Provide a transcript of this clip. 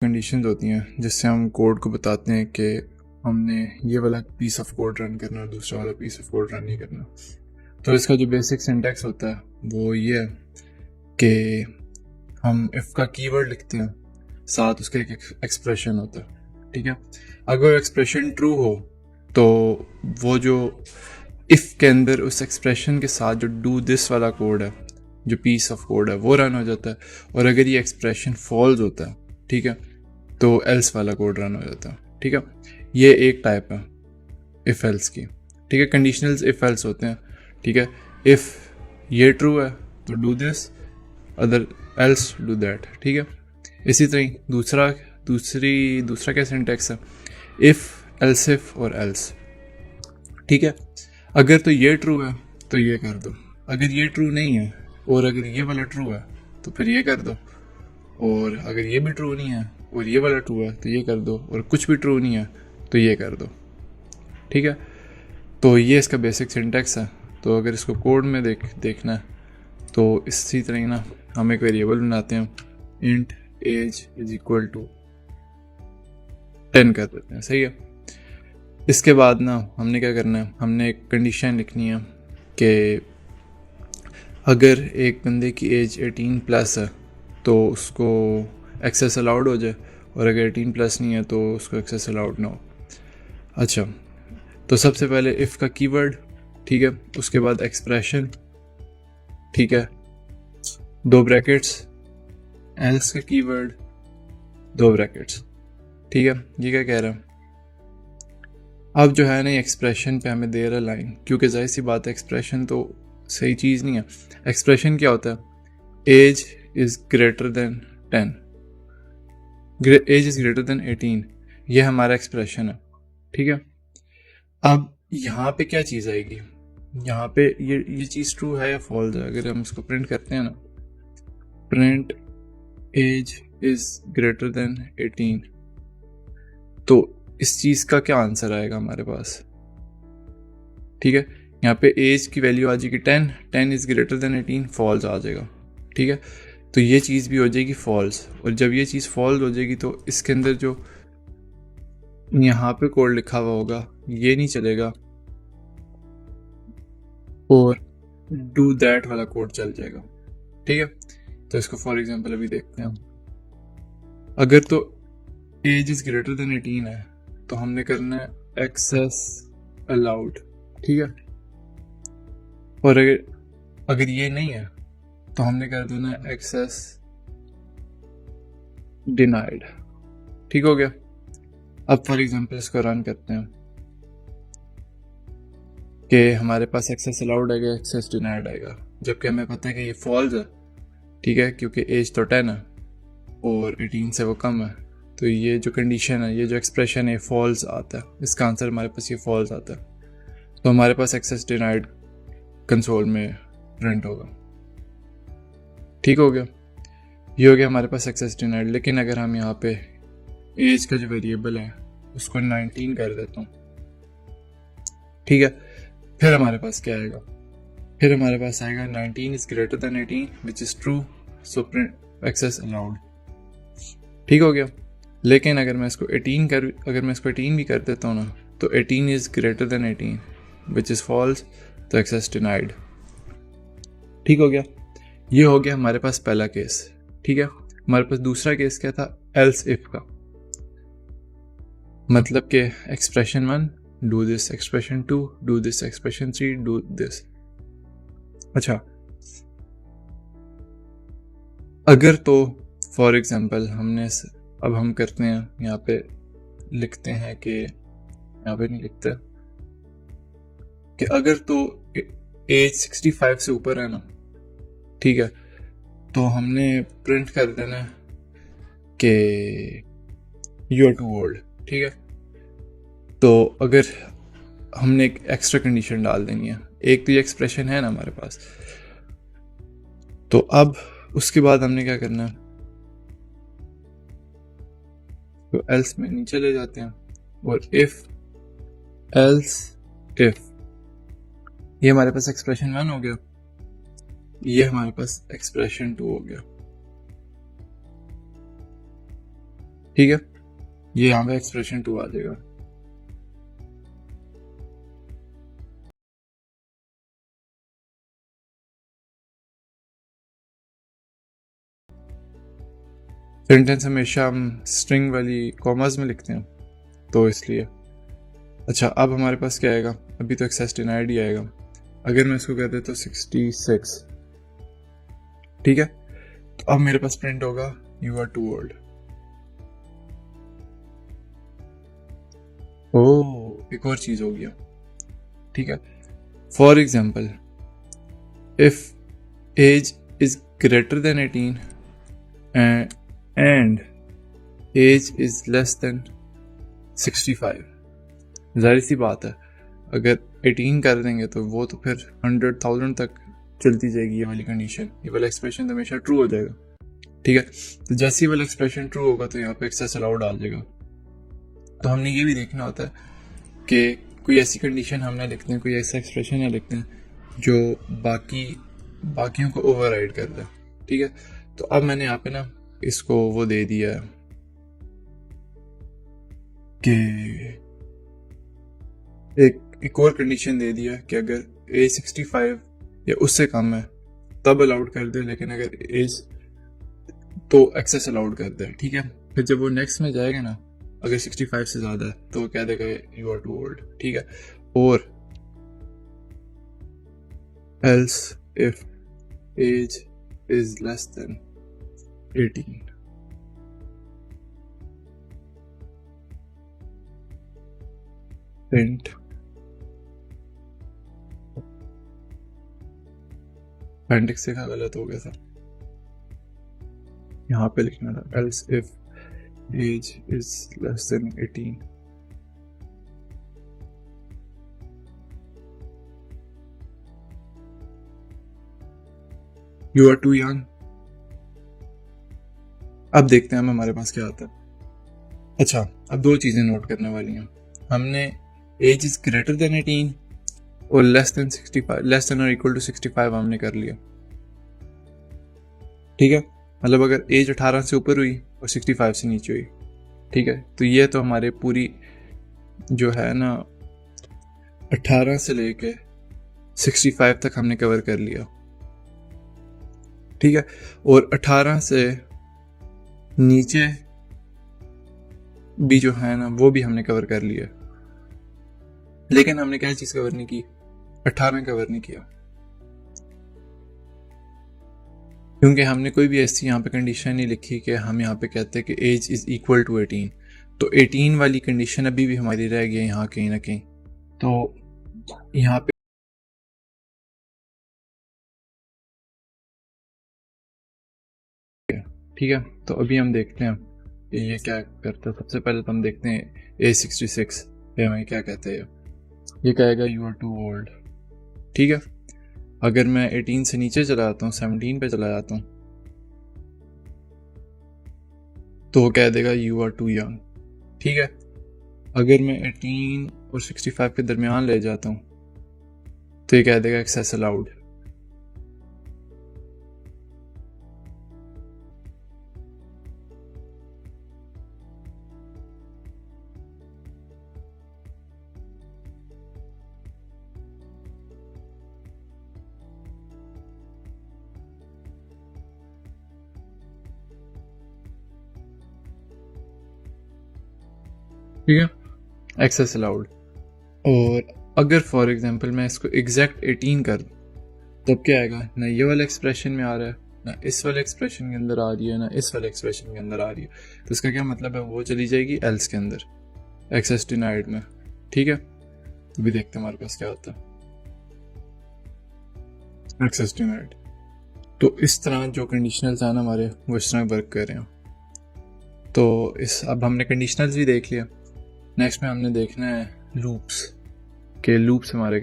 Conditions होती हैं जिससे हम कोड को बताते हैं कि हमने ये वाला पीस ऑफ कोड रन करना और दूसरा वाला पीस ऑफ कोड रन नहीं करना। तो इसका जो बेसिक सिंटैक्स होता है वो ये है कि हम इफ़ का कीवर्ड लिखते हैं, साथ उसका एक एक्सप्रेशन होता है। ठीक है, अगर एक्सप्रेशन ट्रू हो तो वो जो इफ़ के अंदर उस एक्सप्रेशन के साथ जो डू दिस वाला कोड है, जो पीस ऑफ कोड है, वो रन हो जाता है। और अगर ये एक्सप्रेशन फॉल्स होता है, ठीक है, तो एल्स वाला कोड रन हो जाता है। ठीक है, ये एक टाइप है इफ़ एल्स की। ठीक है, कंडीशनल्स इफ़ एल्स होते हैं। ठीक है, इफ़ ये ट्रू है तो do this, other else do that. ठीक है, इसी तरह दूसरा क्या सिंटैक्स है, इफ़ एल्स इफ और एल्स। ठीक है, अगर तो ये ट्रू है तो ये कर दो, अगर ये ट्रू नहीं है और अगर ये वाला ट्रू है तो फिर ये कर दो, और अगर ये भी ट्रू नहीं है और ये वाला ट्रू है तो ये कर दो, और कुछ भी ट्रू नहीं है तो ये कर दो। ठीक है, तो ये इसका बेसिक सिंटैक्स है। तो अगर इसको कोड में देखना है तो इसी तरह ना हम एक वेरिएबल बनाते हैं, int age is equal to 10 कर देते हैं। सही है, इसके बाद ना हमने क्या करना है, हमने एक कंडीशन लिखनी है कि अगर एक बंदे की एज 18 प्लस है तो उसको एक्सेस अलाउड हो जाए, और अगर 18 प्लस नहीं है तो उसको एक्सेस अलाउड ना हो। अच्छा, तो सबसे पहले इफ़ का कीवर्ड, ठीक है, उसके बाद एक्सप्रेशन, ठीक है, 2 ब्रैकेट्स, एल्स का कीवर्ड, 2 ब्रैकेट्स। ठीक है, ये क्या कह रहा है, अब जो है ना एक्सप्रेशन पे हमें दे रहा है लाइन, क्योंकि जाहिर सी बात है एक्सप्रेशन तो सही चीज़ नहीं है। एक्सप्रेशन क्या होता है, age is greater than 10, age is greater than 18, ये हमारा एक्सप्रेशन है। ठीक है, अब यहाँ पे क्या चीज़ आएगी, यहाँ पे ये चीज़ ट्रू है या फॉल्स है। अगर हम इसको प्रिंट करते हैं ना, print age is greater than 18, तो इस चीज़ का क्या आंसर आएगा हमारे पास। ठीक है, यहाँ पे एज की वैल्यू आ जाएगी 10 इज़ ग्रेटर देन 18, फॉल्स आ जाएगा। ठीक है, तो ये चीज़ भी हो जाएगी फॉल्स, और जब ये चीज़ फॉल्स हो जाएगी तो इसके अंदर जो यहाँ पे कोड लिखा हुआ होगा ये नहीं चलेगा, और डू दैट वाला कोड चल जाएगा। ठीक है, तो इसको फॉर एग्जांपल अभी देखते हैं। अगर तो एज इज ग्रेटर देन 18 है तो हमने करना है एक्सेस अलाउड। ठीक है, और अगर ये नहीं है तो हमने कर देना है एक्सेस डिनाइड। ठीक हो गया। अब फॉर एग्जांपल इसको रन करते हैं कि हमारे पास एक्सेस अलाउड आएगा, एक्सेस डिनाइड आएगा, जबकि हमें पता है कि ये फॉल्स है। ठीक है, क्योंकि एज तो 10 है और 18 से वो कम है, तो ये जो कंडीशन है, ये जो एक्सप्रेशन है, फॉल्स आता है। इसका आंसर हमारे पास ये फॉल्स आता है, तो हमारे पास एक्सेस डिनाइड कंसोल में प्रिंट होगा। ठीक हो गया, ये हो गया हमारे पास एक्सेस डिनाइड। लेकिन अगर हम यहाँ पे एज का जो वेरिएबल है उसको 19 कर देता हूँ, ठीक है, फिर हमारे पास क्या आएगा, फिर हमारे पास आएगा 19 is greater than 18 which is true, so print access allowed. ठीक हो गया। लेकिन अगर मैं इसको 18 भी कर देता हूँ ना, तो 18 is greater than 18 which is false, तो एक्सेस डिनाइड। ठीक हो गया, ये हो गया हमारे पास पहला केस। ठीक है, हमारे पास दूसरा केस क्या था, एल्स इफ का, मतलब कि expression 1 do this, expression 2 do this, expression 3 do this. अच्छा, अगर तो फॉर एग्जांपल अब हम करते हैं, यहाँ पे लिखते हैं कि, यहाँ पे नहीं लिखते कि अगर तो एज 65 से ऊपर है ना, ठीक है, तो हमने प्रिंट कर देना कि यू आर टू ओल्ड। ठीक है, तो अगर हमने एक एक्स्ट्रा कंडीशन डाल देनी है, एक तो ये एक्सप्रेशन है ना हमारे पास, तो अब उसके बाद हमने क्या करना है, तो एल्स में नीचे ले जाते हैं, और इफ एल्स इफ, ये हमारे पास एक्सप्रेशन 1 हो गया, ये हमारे पास एक्सप्रेशन 2 हो गया। ठीक है, ये यहाँ पे एक्सप्रेशन 2 आ जाएगा। सेंटेंस हमेशा हम स्ट्रिंग वाली कॉमास में लिखते हैं, तो इसलिए। अच्छा, अब हमारे पास क्या आएगा? अभी तो एक्सेस डिनाइड ही आएगा। अगर मैं इसको कह देता 66, ठीक है, तो अब मेरे पास प्रिंट होगा यू आर टू ओल्ड। ओह, एक और चीज हो गया, ठीक है। For example, if age is greater than 18 and age is less than 65, जाहिर सी बात है, अगर 18 कर देंगे तो वो तो फिर 100,000 तक चलती जाएगी ये वाली कंडीशन। ये वाला एक्सप्रेशन तो हमेशा ट्रू हो जाएगा, ठीक है। तो जैसे ये वाला एक्सप्रेशन ट्रू होगा तो यहाँ पे एक्सेस अलाउड आ जाएगा। तो हमने ये भी देखना होता है कि कोई ऐसी कंडीशन हम ना लिखते हैं, कोई ऐसा एक्सप्रेशन ना लिखते हैं जो बाकियों को ओवरराइड कर दे, ठीक है। तो अब मैंने यहाँ पे ना इसको वो दे दिया है कि एक और कंडीशन दे दिया कि अगर एज 65 या उससे कम है तब अलाउड कर दे, लेकिन अगर एज तो एक्सेस अलाउड कर दे, ठीक है। फिर जब वो नेक्स्ट में जाएगा ना, अगर 65 से ज्यादा है तो वो कह देगा यू आर टू ओल्ड, ठीक है। और else if age is less than 18, print अपेंडिक्स से गलत हो गया था, यहाँ पे लिखना था else if age is less than 18, you are too young. अब देखते हैं हमारे पास क्या आता है। अच्छा, अब दो चीजें नोट करने वाली हैं। हमने एज इज ग्रेटर देन 18 और लेस देन 65, लेस देन और इक्वल टू 65 हमने कर लिया, ठीक है। मतलब अगर एज 18 से ऊपर हुई और 65 से नीचे हुई, ठीक है, तो ये तो हमारे पूरी जो है ना 18 से लेके 65 तक हमने कवर कर लिया, ठीक है। और 18 से नीचे भी जो है ना वो भी हमने कवर कर लिया, लेकिन हमने क्या चीज कवर नहीं की? 18 कवर नहीं किया, क्योंकि हमने कोई भी ऐसी यहाँ पे कंडीशन नहीं लिखी कि हम यहाँ पे कहते हैं कि एज इज इक्वल टू 18। तो 18 वाली कंडीशन अभी भी हमारी रह गई है यहाँ कहीं ना कहीं। तो यहाँ पे ठीक है, तो अभी हम देखते हैं कि ये क्या करता है। सबसे पहले तो हम देखते हैं A66 ये हमें क्या कहते हैं। ये कहेगा यू आर टू ओल्ड, ठीक है। अगर मैं 18 से नीचे चला जाता हूँ, 17 पे चला जाता हूँ, तो वो कह देगा यू आर टू यंग, ठीक है। अगर मैं 18 और 65 के दरमियान ले जाता हूँ तो ये कह देगा एक्सेस अलाउड। ठीक है, एक्सेस अलाउड। और अगर फॉर एग्जांपल मैं इसको एग्जैक्ट 18 कर दूं, तब क्या आएगा? ना ये वाला एक्सप्रेशन में आ रहा है, ना इस वाले एक्सप्रेशन के अंदर आ रही है, ना इस वाले एक्सप्रेशन के अंदर आ रही है। तो इसका क्या मतलब है? वो चली जाएगी एल्स के अंदर, एक्सेस डिनाइड में, ठीक है। तो भी देखते हैं हमारे पास क्या होता है, एक्सेस डिनाइड। तो इस तरह जो कंडीशनल्स हैं ना हमारे, वो इस तरह वर्क कर रहे हैं। तो अब हमने कंडीशनल्स भी देख लिया। नेक्स्ट में हमने देखना है लूप्स, के लूप्स हमारे